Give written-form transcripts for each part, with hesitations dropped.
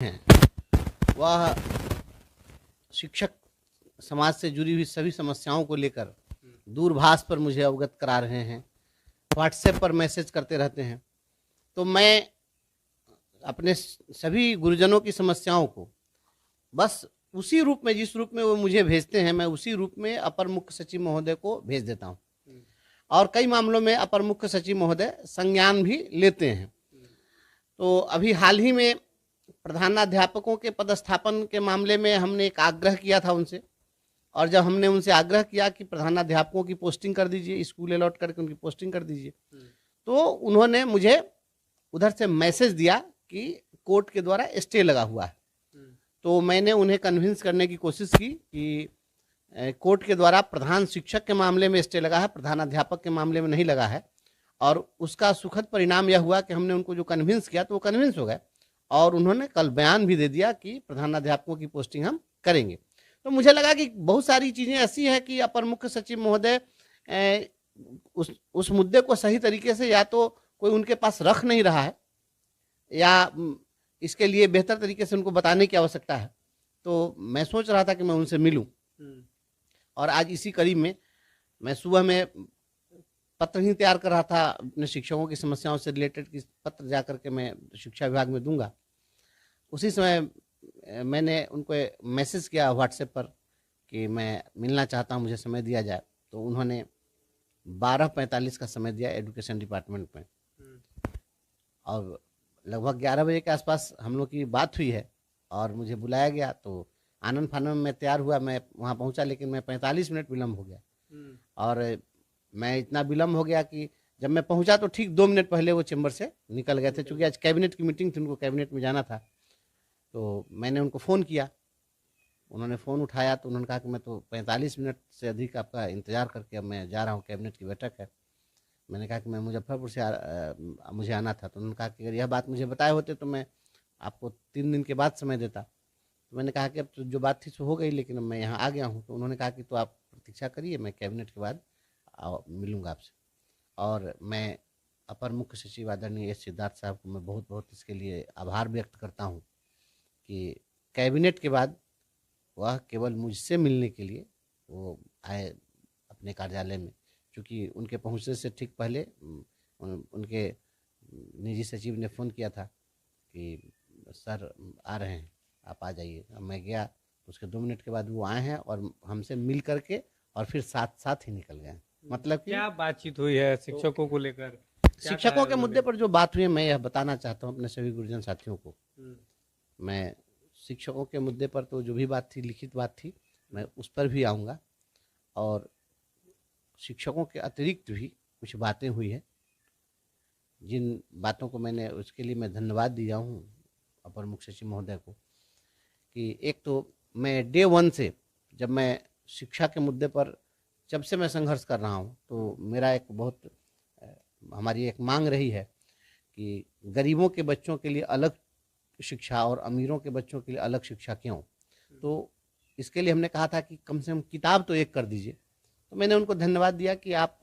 हैं वह शिक्षक समाज से जुड़ी हुई सभी समस्याओं को लेकर दूरभाष पर मुझे अवगत करा रहे हैं, व्हाट्सएप पर मैसेज करते रहते हैं। तो मैं अपने सभी गुरुजनों की समस्याओं को बस उसी रूप में, जिस रूप में वो मुझे भेजते हैं, मैं उसी रूप में अपर मुख्य सचिव महोदय को भेज देता हूँ। और कई मामलों में अपर मुख्य सचिव महोदय संज्ञान भी लेते हैं। तो अभी हाल ही में प्रधानाध्यापकों के पदस्थापन के मामले में हमने एक आग्रह किया था उनसे, और जब हमने उनसे आग्रह किया कि प्रधानाध्यापकों की पोस्टिंग कर दीजिए, स्कूल अलॉट करके उनकी पोस्टिंग कर दीजिए, तो उन्होंने मुझे उधर से मैसेज दिया कि कोर्ट के द्वारा स्टे लगा हुआ है। तो मैंने उन्हें कन्विंस करने की कोशिश की कि कोर्ट के द्वारा प्रधान शिक्षक के मामले में स्टे लगा है, प्रधानाध्यापक के मामले में नहीं लगा है। और उसका सुखद परिणाम यह हुआ कि हमने उनको जो कन्विंस किया तो वो कन्विंस हो गए, और उन्होंने कल बयान भी दे दिया कि प्रधानाध्यापकों की पोस्टिंग हम करेंगे। तो मुझे लगा कि बहुत सारी चीज़ें ऐसी हैं कि अपर मुख्य सचिव महोदय उस मुद्दे को सही तरीके से या तो कोई उनके पास रख नहीं रहा है, या इसके लिए बेहतर तरीके से उनको बताने की आवश्यकता है। तो मैं सोच रहा था कि मैं उनसे मिलूं, और आज इसी कड़ी में मैं सुबह में पत्र ही तैयार कर रहा था अपने शिक्षकों की समस्याओं से रिलेटेड, कि पत्र जा करके मैं शिक्षा विभाग में दूंगा। उसी समय मैंने उनको मैसेज किया व्हाट्सएप पर कि मैं मिलना चाहता हूं, मुझे समय दिया जाए। तो उन्होंने 12:45 का समय दिया एजुकेशन डिपार्टमेंट में, और लगभग 11 बजे के आसपास हम लोग की बात हुई है और मुझे बुलाया गया। तो आनंद फानंद में मैं तैयार हुआ, मैं वहाँ पहुँचा, लेकिन मैं 45 मिनट विलम्ब हो गया। और मैं इतना विलम्ब हो गया कि जब मैं पहुँचा तो ठीक 2 मिनट पहले वो चैम्बर से निकल गए थे, चूँकि आज कैबिनेट की मीटिंग थी, उनको कैबिनेट में जाना था। तो मैंने उनको फ़ोन किया, उन्होंने फ़ोन उठाया तो उन्होंने कहा कि मैं तो 45 मिनट से अधिक आपका इंतज़ार करके अब मैं जा रहा हूँ, कैबिनेट की बैठक है। मैंने कहा कि मैं मुजफ्फरपुर से मुझे आना था। तो उन्होंने कहा कि अगर यह बात मुझे बताए होते तो मैं आपको 3 दिन के बाद समय देता। तो मैंने कहा कि अब तो जो बात थी सो हो गई, लेकिन अब मैं यहाँ आ गया हूँ। तो उन्होंने कहा कि तो आप प्रतीक्षा करिए, मैं कैबिनेट के बाद मिलूँगा आपसे। और मैं अपर मुख्य सचिव आदरणीय एस सिद्धार्थ साहब को मैं बहुत बहुत इसके लिए आभार व्यक्त करता हूँ कि कैबिनेट के बाद वह केवल मुझसे मिलने के लिए वो आए अपने कार्यालय में, क्योंकि उनके पहुँचने से ठीक पहले उनके निजी सचिव ने फ़ोन किया था कि सर आ रहे हैं, आप आ जाइए। अब मैं गया तो उसके 2 मिनट के बाद वो आए हैं और हमसे मिल करके और फिर साथ साथ ही निकल गए। मतलब कि क्या बातचीत हुई है शिक्षकों को लेकर? क्या कहा शिक्षकों है के मुद्दे उन्होंने? पर जो बात हुई है, मैं यह बताना चाहता हूँ अपने सभी गुरुजन साथियों को। मैं शिक्षकों के मुद्दे पर तो जो भी बात थी, लिखित बात थी, मैं उस पर भी आऊँगा। और शिक्षकों के अतिरिक्त भी कुछ बातें हुई है, जिन बातों को मैंने, उसके लिए मैं धन्यवाद दिया हूँ अपर मुख्य सचिव महोदय को। कि एक तो मैं डे 1 से, जब मैं शिक्षा के मुद्दे पर जब से मैं संघर्ष कर रहा हूँ, तो मेरा एक बहुत हमारी एक मांग रही है कि गरीबों के बच्चों के लिए अलग शिक्षा और अमीरों के बच्चों के लिए अलग शिक्षा क्यों। तो इसके लिए हमने कहा था कि कम से कम किताब तो एक कर दीजिए। तो मैंने उनको धन्यवाद दिया कि आप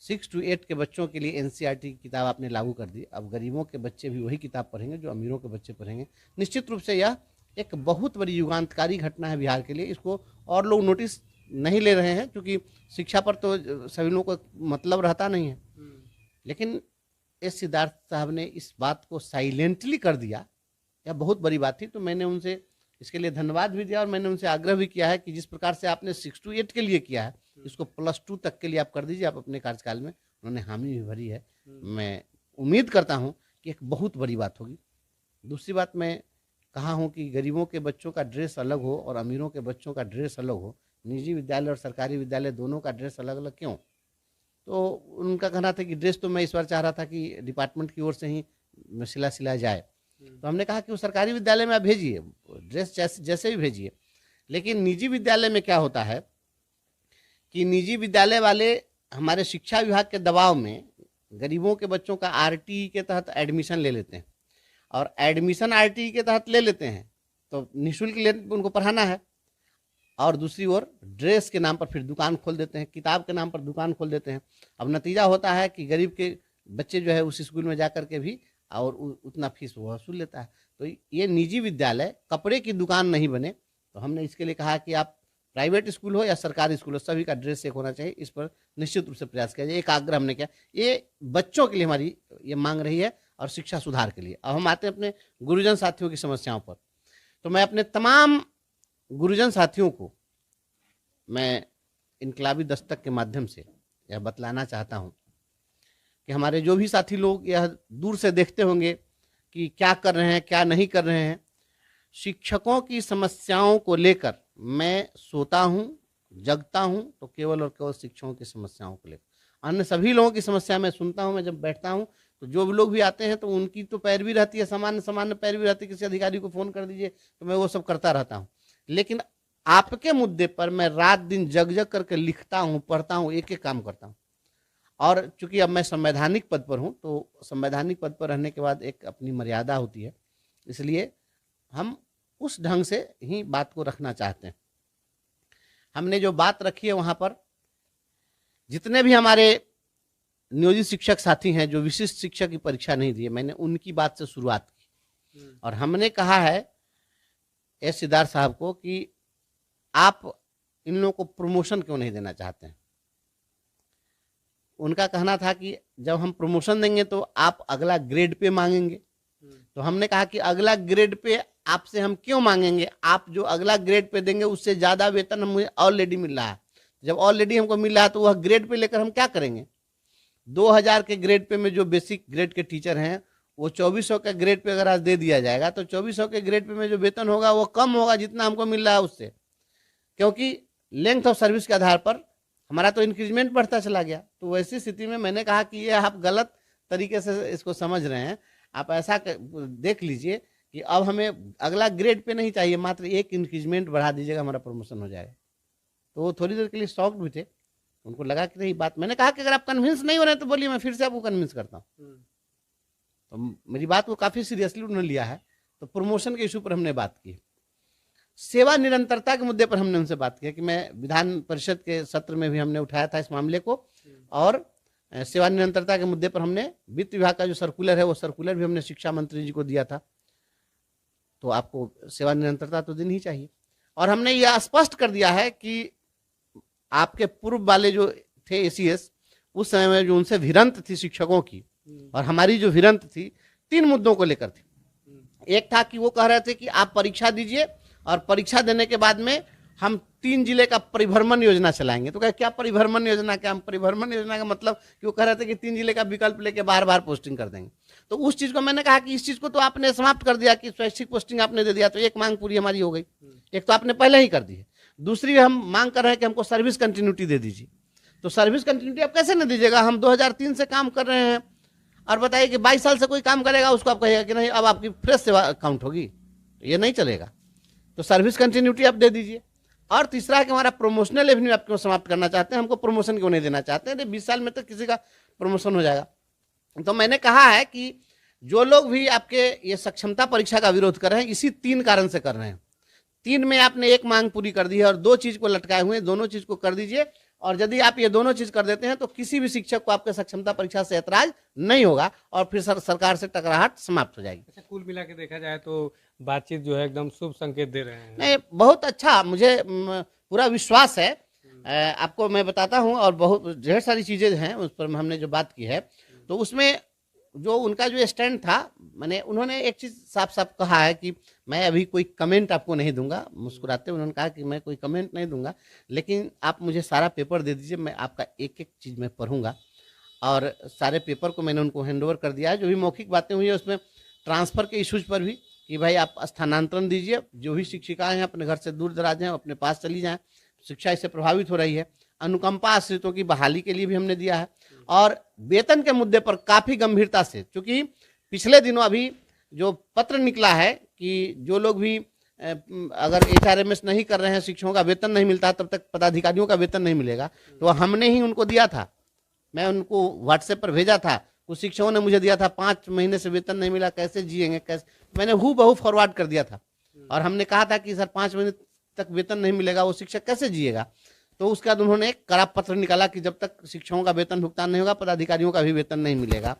6 to 8 के बच्चों के लिए एनसीईआरटी की किताब आपने लागू कर दी। अब गरीबों के बच्चे भी वही किताब पढ़ेंगे जो अमीरों के बच्चे पढ़ेंगे। निश्चित रूप से यह एक बहुत बड़ी युगांतकारी घटना है बिहार के लिए। इसको और लोग नोटिस नहीं ले रहे हैं, क्योंकि शिक्षा पर तो सभी लोगों को मतलब रहता नहीं है। लेकिन एस सिद्धार्थ साहब ने इस बात को साइलेंटली कर दिया, यह बहुत बड़ी बात थी। तो मैंने उनसे इसके लिए धन्यवाद भी दिया, और मैंने उनसे आग्रह भी किया है कि जिस प्रकार से आपने 6 to 8 के लिए किया है, इसको +2 तक के लिए आप कर दीजिए, आप अपने कार्यकाल में। उन्होंने हामी भी भरी है। मैं उम्मीद करता हूँ कि एक बहुत बड़ी बात होगी। दूसरी बात, मैं कहा हूँ कि गरीबों के बच्चों का ड्रेस अलग हो और अमीरों के बच्चों का ड्रेस अलग हो। निजी विद्यालय और सरकारी विद्यालय दोनों का ड्रेस अलग अलग क्यों? तो उनका कहना था कि ड्रेस तो मैं इस बार चाह रहा था कि डिपार्टमेंट की ओर से ही सिला जाए। तो हमने कहा कि वो सरकारी विद्यालय में आप भेजिए, ड्रेस जैसे भी भेजिए। लेकिन निजी विद्यालय में क्या होता है कि निजी विद्यालय वाले हमारे शिक्षा विभाग के दबाव में गरीबों के बच्चों का आरटीई के तहत एडमिशन ले लेते हैं, और एडमिशन आरटीई के तहत ले लेते हैं तो निःशुल्क उनको पढ़ाना है, और दूसरी ओर ड्रेस के नाम पर फिर दुकान खोल देते हैं, किताब के नाम पर दुकान खोल देते हैं। अब नतीजा होता है कि गरीब के बच्चे जो है उस स्कूल में जा कर के भी और उतना फीस वो वसूल लेता है। तो ये निजी विद्यालय कपड़े की दुकान नहीं बने। तो हमने इसके लिए कहा कि आप प्राइवेट स्कूल हो या सरकारी स्कूल हो, सभी का ड्रेस एक होना चाहिए। इस पर निश्चित रूप से प्रयास किया जाए। एक आग्रह हमने किया, ये बच्चों के लिए हमारी ये मांग रही है और शिक्षा सुधार के लिए। अब हम आते हैं अपने गुरुजन साथियों की समस्याओं पर। तो मैं अपने तमाम गुरुजन साथियों को मैं इनकलाबी दस्तक के माध्यम से यह बतलाना चाहता हूँ कि हमारे जो भी साथी लोग यह दूर से देखते होंगे कि क्या कर रहे हैं क्या नहीं कर रहे हैं, शिक्षकों की समस्याओं को लेकर मैं सोता हूँ जगता हूँ तो केवल और केवल शिक्षकों की समस्याओं को लेकर। अन्य सभी लोगों की समस्या मैं सुनता हूँ। मैं जब बैठता हूँ तो जो भी लोग भी आते हैं तो उनकी तो पैरवी रहती है, सामान्य पैरवी रहती है, किसी अधिकारी को फ़ोन कर दीजिए तो मैं वो सब करता रहता हूँ। लेकिन आपके मुद्दे पर मैं रात दिन जग जग करके लिखता हूँ, पढ़ता हूँ, एक एक काम करता हूँ। और चूंकि अब मैं संवैधानिक पद पर हूँ तो संवैधानिक पद पर रहने के बाद एक अपनी मर्यादा होती है, इसलिए हम उस ढंग से ही बात को रखना चाहते हैं। हमने जो बात रखी है वहाँ पर जितने भी हमारे नियोजित शिक्षक साथी हैं जो विशिष्ट शिक्षक की परीक्षा नहीं दिए, मैंने उनकी बात से शुरुआत की और हमने कहा है एस सिद्धार्थ साहब को कि आप इन लोगों को प्रमोशन क्यों नहीं देना चाहते हैं। उनका कहना था कि जब हम प्रमोशन देंगे तो आप अगला ग्रेड पे मांगेंगे। तो हमने कहा कि अगला ग्रेड पे आपसे हम क्यों मांगेंगे, आप जो अगला ग्रेड पे देंगे उससे ज्यादा वेतन हमें ऑलरेडी मिल रहा है। जब ऑलरेडी हमको मिल रहा है तो वह ग्रेड पे लेकर हम क्या करेंगे। 2000 के ग्रेड पे में जो बेसिक ग्रेड के टीचर हैं वो 2400 के ग्रेड पे अगर आज दे दिया जाएगा तो 2400 के ग्रेड पे में जो वेतन होगा वो कम होगा जितना हमको मिल रहा है उससे, क्योंकि लेंथ ऑफ सर्विस के आधार पर हमारा तो इंक्रीजमेंट बढ़ता चला गया। तो वैसी स्थिति में मैंने कहा कि ये आप गलत तरीके से इसको समझ रहे हैं। आप ऐसा देख लीजिए कि अब हमें अगला ग्रेड पे नहीं चाहिए, मात्र एक इंक्रीजमेंट बढ़ा दीजिएगा, हमारा प्रमोशन हो जाएगा। तो वो थोड़ी देर के लिए शॉक्ड भी थे, उनको लगा कि नहीं बात। मैंने कहा कि अगर आप कन्विंस नहीं हो रहे तो बोलिए, मैं फिर से आपको कन्विंस करता हूँ। तो मेरी बात को काफी सीरियसली उन्होंने लिया है। तो प्रमोशन के इशू पर हमने बात की। सेवा निरंतरता के मुद्दे पर हमने उनसे बात किया कि मैं विधान परिषद के सत्र में भी हमने उठाया था इस मामले को, और सेवा निरंतरता के मुद्दे पर हमने वित्त विभाग का जो सर्कुलर है वो सर्कुलर भी हमने शिक्षा मंत्री जी को दिया था। तो आपको सेवा निरंतरता तो देनी ही चाहिए। और हमने यह स्पष्ट कर दिया है कि आपके पूर्व वाले जो थे एसीएस, उस समय में जो उनसे भिड़ंत थी शिक्षकों की और हमारी जो भिड़ंत थी 3 मुद्दों को लेकर थी। एक था कि वो कह रहे थे कि आप परीक्षा दीजिए और परीक्षा देने के बाद में हम 3 जिले का परिभ्रमण योजना चलाएंगे। तो क्या परिभ्रमण योजना, क्या हम परिभ्रमण योजना का मतलब कि वो कह रहे थे कि 3 जिले का विकल्प लेके बार बार पोस्टिंग कर देंगे। तो उस चीज को मैंने कहा कि इस चीज को तो आपने समाप्त कर दिया कि स्वैच्छिक पोस्टिंग आपने दे दिया, तो एक मांग पूरी हमारी हो गई। एक तो आपने पहले ही कर दी है, दूसरी हम मांग कर रहे हैं कि हमको सर्विस कंटिन्यूटी दे दीजिए। तो सर्विस कंटिन्यूटी आप कैसे न दीजिएगा, हम 2003 से काम कर रहे हैं और बताइए कि 22 साल से कोई काम करेगा उसको आप कहिएगा कि नहीं अब आपकी फ्रेश सेवा काउंट होगी, ये नहीं चलेगा। तो सर्विस कंटिन्यूटी आप दे दीजिए। और तीसरा है कि हमारा प्रोमोशनल एवेन्यू आप क्यों समाप्त करना चाहते हैं, हमको प्रमोशन क्यों नहीं देना चाहते हैं। 20 साल में तो किसी का प्रमोशन हो जाएगा। तो मैंने कहा है कि जो लोग भी आपके ये सक्षमता परीक्षा का विरोध कर रहे हैं इसी 3 कारण से कर रहे हैं। 3 में आपने एक मांग पूरी कर दी है और 2 चीज को लटकाए हुए, दोनों चीज को कर दीजिए। और यदि आप ये दोनों चीज कर देते हैं तो किसी भी शिक्षक को आपके सक्षमता परीक्षा से ऐतराज नहीं होगा और फिर सरकार से टकराहट समाप्त हो जाएगी। अच्छा, कुल मिला के देखा जाए तो बातचीत जो है एकदम शुभ संकेत दे रहे हैं। नहीं, बहुत अच्छा, मुझे पूरा विश्वास है। आपको मैं बताता हूं, और बहुत ढेर सारी चीजें हैं उस पर हमने जो बात की है। तो उसमें जो उनका जो स्टैंड था, मैंने उन्होंने एक चीज साफ साफ कहा है कि मैं अभी कोई कमेंट आपको नहीं दूंगा। मुस्कुराते उन्होंने कहा कि मैं कोई कमेंट नहीं दूंगा, लेकिन आप मुझे सारा पेपर दे दीजिए, मैं आपका एक एक चीज मैं पढ़ूंगा। और सारे पेपर को मैंने उनको हैंडओवर कर दिया है। जो भी मौखिक बातें हुई है उसमें ट्रांसफर के इशूज पर भी कि भाई आप स्थानांतरण दीजिए, जो भी शिक्षिकाएं हैं अपने घर से दूर दराज हैं अपने पास चली जाएं, शिक्षा इससे प्रभावित हो रही है। अनुकंपा आश्रितों की बहाली के लिए भी हमने दिया है। और वेतन के मुद्दे पर काफी गंभीरता से, क्योंकि पिछले दिनों अभी जो पत्र निकला है कि जो लोग भी अगर HRMS नहीं कर रहे हैं, शिक्षकों का वेतन नहीं मिलता तब तक पदाधिकारियों का वेतन नहीं मिलेगा। तो हमने ही उनको दिया था, मैं उनको व्हाट्सएप पर भेजा था, कुछ शिक्षकों ने मुझे दिया था 5 महीने से वेतन नहीं मिला, कैसे जिएंगे, कैसे। मैंने हूबहू फॉरवर्ड कर दिया था और हमने कहा था कि सर 5 महीने तक वेतन नहीं मिलेगा वो शिक्षक कैसे जिएगा। तो उसके बाद उन्होंने एक कड़ा पत्र निकाला कि जब तक शिक्षकों का वेतन भुगतान नहीं होगा पदाधिकारियों का भी वेतन नहीं मिलेगा।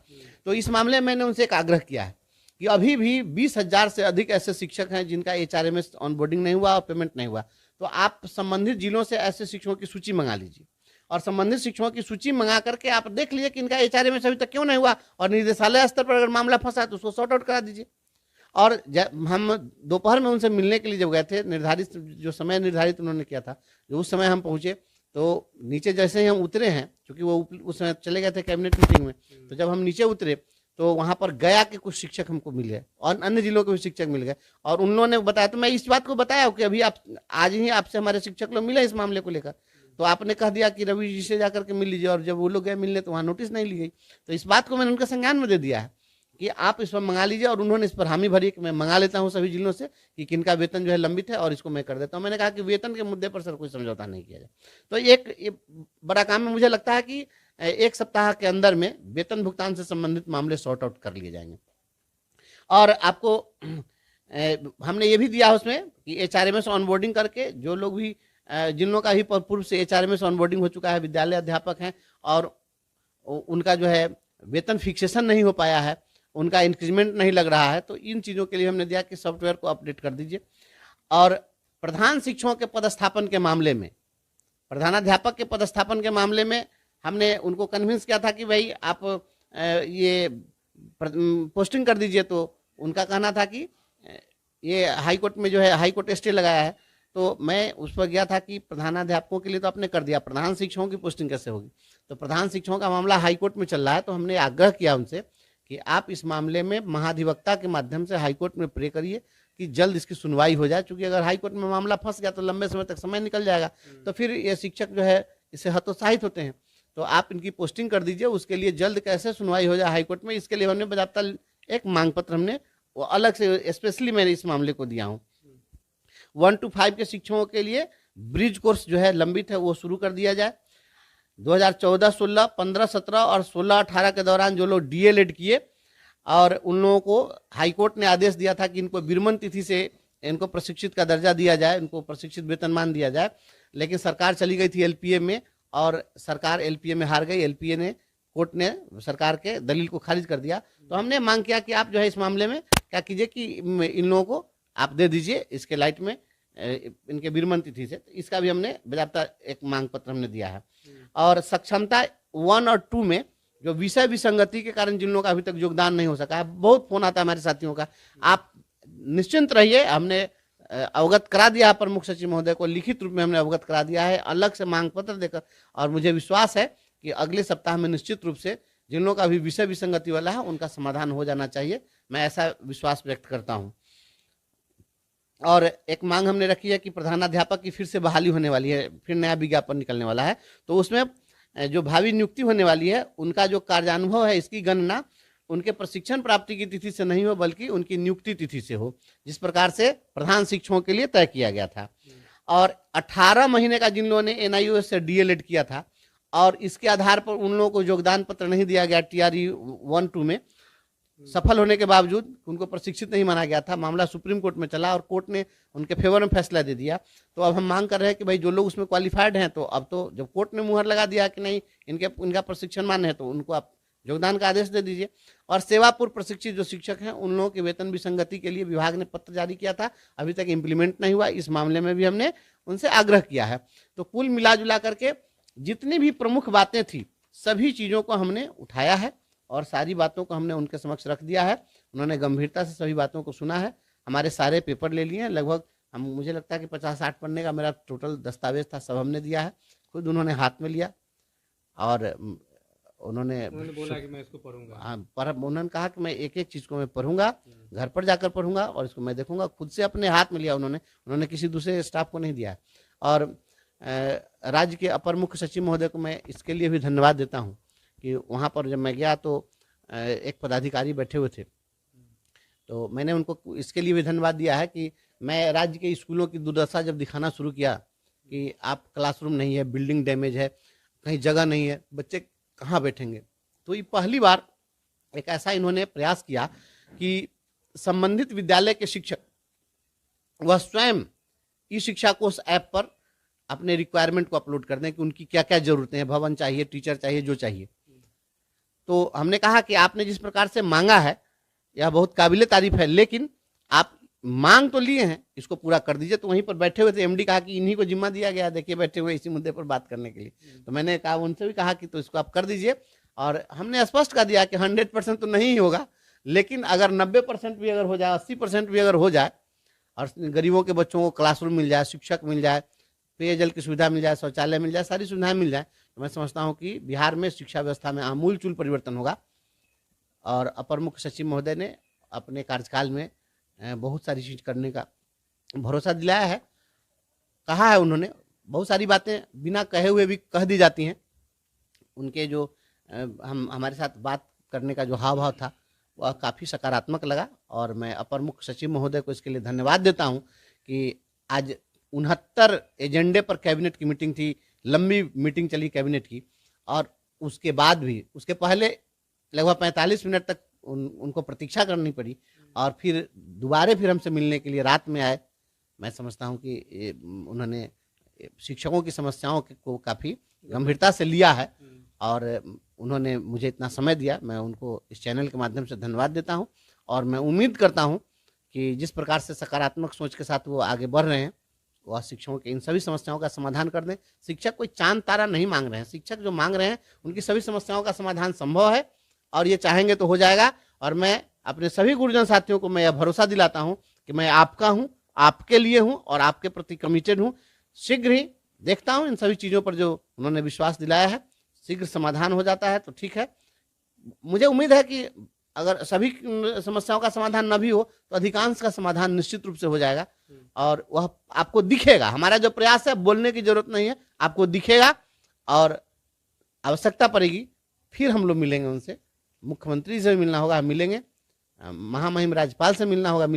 तो इस मामले में मैंने उनसे एक आग्रह किया है कि अभी भी 20,000 से अधिक ऐसे शिक्षक हैं जिनका HRMS ऑनबोर्डिंग नहीं हुआ और पेमेंट नहीं हुआ। तो आप संबंधित जिलों से ऐसे शिक्षकों की सूची मंगा लीजिए और संबंधित शिक्षकों की सूची मंगा करके आप देख लीजिए कि इनका HRMS अभी तक क्यों नहीं हुआ, और निर्देशालय स्तर पर अगर मामला फंसा है तो उसको सॉर्ट आउट करा दीजिए। और हम दोपहर में उनसे मिलने के लिए जब गए थे, निर्धारित जो समय निर्धारित उन्होंने किया था, जो उस समय हम पहुंचे तो नीचे जैसे ही हम उतरे हैं, क्योंकि वो उस समय चले गए थे कैबिनेट मीटिंग में, तो जब हम नीचे उतरे तो वहां पर गया के कुछ शिक्षक हमको मिल गए और अन्य जिलों के भी शिक्षक मिल गए, और उन लोगों ने बताया, तो मैं इस बात को बताया कि अभी आप आज ही आपसे हमारे शिक्षक लोग मिले इस मामले को लेकर, तो आपने कह दिया कि रवि जी से जाकर के मिल लीजिए, और जब वो लोग गए मिलने तो वहाँ नोटिस नहीं ली गई। तो इस बात को मैंने उनके संज्ञान में दे दिया है कि आप इस पर मंगा लीजिए, और उन्होंने इस पर हामी भरी कि मैं मंगा लेता हूं सभी जिलों से कि किनका वेतन जो है लंबित है और इसको मैं कर देता हूं। मैंने कहा कि वेतन के मुद्दे पर सर कोई समझौता नहीं किया जाए। तो एक बड़ा काम है, मुझे लगता है कि 1 सप्ताह के अंदर में वेतन भुगतान से संबंधित मामले सॉर्ट आउट कर लिए जाएंगे। और आपको हमने ये भी दिया उसमें कि HRMS ऑनबोर्डिंग करके जो लोग भी जिन लोगों का ही पूर्व से HRMS ऑनबोर्डिंग हो चुका है, विद्यालय अध्यापक हैं और उनका जो है वेतन फिक्सेशन नहीं हो पाया है, उनका इंक्रीमेंट नहीं लग रहा है, तो इन चीज़ों के लिए हमने दिया कि सॉफ्टवेयर को अपडेट कर दीजिए। और प्रधान शिक्षकों के पदस्थापन के मामले में, प्रधानाध्यापक के पदस्थापन के मामले में हमने उनको कन्विंस किया था कि भाई आप ये पोस्टिंग कर दीजिए, तो उनका कहना था कि ये हाई कोर्ट में जो है हाई कोर्ट स्टे लगाया है। तो मैं उस पर गया था कि प्रधानाध्यापकों के लिए तो आपने कर दिया, प्रधान शिक्षकों की पोस्टिंग कैसे होगी? तो प्रधान शिक्षकों का मामला हाई कोर्ट में चल रहा है, तो हमने आग्रह किया उनसे कि आप इस मामले में महाधिवक्ता के माध्यम से हाई कोर्ट में प्रे करिए कि जल्द इसकी सुनवाई हो जाए, क्योंकि अगर हाई कोर्ट में मामला फंस गया तो लंबे समय तक समय निकल जाएगा, तो फिर ये शिक्षक जो है इससे हतोत्साहित होते हैं। तो आप इनकी पोस्टिंग कर दीजिए, उसके लिए जल्द कैसे सुनवाई हो जाए हाई कोर्ट में, इसके लिए हमने बाकायदा एक मांग पत्र हमने वो अलग से स्पेशली मैंने इस मामले को दिया हूँ। 1 to 5 के शिक्षकों के लिए ब्रिज कोर्स जो है लंबित है वो शुरू कर दिया जाए। 2014-16, 15-17 और 16-18 के दौरान जो लोग DLED किए और उन लोगों को हाईकोर्ट ने आदेश दिया था कि इनको विरमण तिथि से इनको प्रशिक्षित का दर्जा दिया जाए, इनको प्रशिक्षित वेतनमान दिया जाए, लेकिन सरकार चली गई थी LPA में और सरकार LPA में हार गई। LPA ने, कोर्ट ने सरकार के दलील को खारिज कर दिया। तो हमने मांग किया कि आप जो है इस मामले में क्या कीजिए कि इन लोगों को आप दे दीजिए इसके लाइट में इनके विरमण तिथि से। इसका भी हमने बाकायदा एक मांग पत्र हमने दिया है। और सक्षमता 1 और 2 में जो विषय विसंगति के कारण जिन लोगों का अभी तक योगदान नहीं हो सका है, बहुत फोन आता है हमारे साथियों का, आप निश्चिंत रहिए, हमने अवगत करा दिया है प्रमुख सचिव महोदय को, लिखित रूप में हमने अवगत करा दिया है अलग से मांग पत्र देकर, और मुझे विश्वास है कि अगले सप्ताह में निश्चित रूप से जिन लोगों का अभी विषय विसंगति वाला है उनका समाधान हो जाना चाहिए, मैं ऐसा विश्वास व्यक्त करता हूं। और एक मांग हमने रखी है कि प्रधानाध्यापक की फिर से बहाली होने वाली है, फिर नया विज्ञापन निकलने वाला है, तो उसमें जो भावी नियुक्ति होने वाली है उनका जो कार्यानुभव है इसकी गणना उनके प्रशिक्षण प्राप्ति की तिथि से नहीं हो बल्कि उनकी नियुक्ति तिथि से हो, जिस प्रकार से प्रधान शिक्षकों के लिए तय किया गया था। और 18 महीने का जिन लोगों ने NIOS से DLED किया था और इसके आधार पर उन लोगों को योगदान पत्र नहीं दिया गया TRE 1-2 में, सफल होने के बावजूद उनको प्रशिक्षित नहीं माना गया था, मामला सुप्रीम कोर्ट में चला और कोर्ट ने उनके फेवर में फैसला दे दिया। तो अब हम मांग कर रहे हैं कि भाई जो लोग उसमें क्वालिफाइड हैं, तो अब तो जब कोर्ट ने मुहर लगा दिया कि नहीं इनका प्रशिक्षण मान्य है, तो उनको आप योगदान का आदेश दे दीजिए। और सेवा पूर्व प्रशिक्षित जो शिक्षक हैं उन लोगों के वेतन विसंगति के लिए विभाग ने पत्र जारी किया था, अभी तक इम्प्लीमेंट नहीं हुआ, इस मामले में भी हमने उनसे आग्रह किया है। तो कुल मिला जुला करके जितनी भी प्रमुख बातें थी सभी चीज़ों को हमने उठाया है और सारी बातों को हमने उनके समक्ष रख दिया है। उन्होंने गंभीरता से सभी बातों को सुना है, हमारे सारे पेपर ले लिए हैं, लगभग मुझे लगता है कि 50-60 पन्ने का मेरा टोटल दस्तावेज था, सब हमने दिया है, खुद उन्होंने हाथ में लिया और उन्होंने बोला कि मैं इसको पढ़ूंगा। हाँ, पर उन्होंने कहा कि मैं एक एक चीज़ को मैं पढ़ूंगा, घर पर जाकर पढ़ूंगा और इसको मैं देखूंगा, खुद से अपने हाथ में लिया उन्होंने किसी दूसरे स्टाफ को नहीं दिया। और राज्य के अपर मुख्य सचिव महोदय को मैं इसके लिए भी धन्यवाद देता हूँ कि वहाँ पर जब मैं गया तो एक पदाधिकारी बैठे हुए थे, तो मैंने उनको इसके लिए भी धन्यवाद दिया है कि मैं राज्य के स्कूलों की दुर्दशा जब दिखाना शुरू किया कि आप क्लासरूम नहीं है, बिल्डिंग डैमेज है, कहीं जगह नहीं है, बच्चे कहाँ बैठेंगे, तो ये पहली बार एक ऐसा इन्होंने प्रयास किया कि संबंधित विद्यालय के शिक्षक वह स्वयं ई शिक्षा कोष ऐप पर अपने रिक्वायरमेंट को अपलोड कर दें कि उनकी क्या क्या जरूरतें हैं, भवन चाहिए, टीचर चाहिए, जो चाहिए। तो हमने कहा कि आपने जिस प्रकार से मांगा है यह बहुत काबिले तारीफ है, लेकिन आप मांग तो लिए हैं, इसको पूरा कर दीजिए। तो वहीं पर बैठे हुए थे एमडी, कहा कि इन्हीं को जिम्मा दिया गया, देखिए बैठे हुए इसी मुद्दे पर बात करने के लिए। तो मैंने कहा, उनसे भी कहा कि तो इसको आप कर दीजिए, और हमने स्पष्ट कर दिया कि 100% तो नहीं होगा, लेकिन अगर 90% भी अगर हो जाए, 80% भी अगर हो जाए, और गरीबों के बच्चों को क्लासरूम मिल जाए, शिक्षक मिल जाए, पेयजल की सुविधा मिल जाए, शौचालय मिल जाए, सारी सुविधाएं मिल जाए, तो मैं समझता हूँ कि बिहार में शिक्षा व्यवस्था में आमूलचूल परिवर्तन होगा। और अपर मुख्य सचिव महोदय ने अपने कार्यकाल में बहुत सारी चीज करने का भरोसा दिलाया है, कहा है उन्होंने। बहुत सारी बातें बिना कहे हुए भी कह दी जाती हैं। उनके जो हम हमारे साथ बात करने का जो हाव भाव था वह काफ़ी सकारात्मक लगा, और मैं अपर मुख्य सचिव महोदय को इसके लिए धन्यवाद देता हूं कि आज 69 एजेंडे पर कैबिनेट की मीटिंग थी, लंबी मीटिंग चली कैबिनेट की, और उसके बाद भी उसके पहले लगभग 45 मिनट तक उनको प्रतीक्षा करनी पड़ी, और फिर दोबारा फिर हमसे मिलने के लिए रात में आए। मैं समझता हूं कि उन्होंने शिक्षकों की समस्याओं को काफ़ी गंभीरता से लिया है, और उन्होंने मुझे इतना समय दिया। मैं उनको इस चैनल के माध्यम से धन्यवाद देता हूं, और मैं उम्मीद करता हूं कि जिस प्रकार से सकारात्मक सोच के साथ वो आगे बढ़ रहे हैं, वह शिक्षकों के इन सभी समस्याओं का समाधान कर दें। शिक्षक कोई चांद तारा नहीं मांग रहे हैं, शिक्षक जो मांग रहे हैं उनकी सभी समस्याओं का समाधान संभव है, और ये चाहेंगे तो हो जाएगा। और मैं अपने सभी गुरुजन साथियों को मैं यह भरोसा दिलाता हूं कि मैं आपका हूं, आपके लिए हूं, और आपके प्रति कमिटेड हूं। शीघ्र ही देखता हूं इन सभी चीज़ों पर जो उन्होंने विश्वास दिलाया है, शीघ्र समाधान हो जाता है तो ठीक है। मुझे उम्मीद है कि अगर सभी समस्याओं का समाधान न भी हो तो अधिकांश का समाधान निश्चित रूप से हो जाएगा, और वह आपको दिखेगा। हमारा जो प्रयास है, बोलने की जरूरत नहीं है, आपको दिखेगा, और आवश्यकता पड़ेगी फिर हम लोग मिलेंगे उनसे। मुख्यमंत्री से भी मिलना होगा, हम मिलेंगे, महामहिम राज्यपाल से मिलना होगा,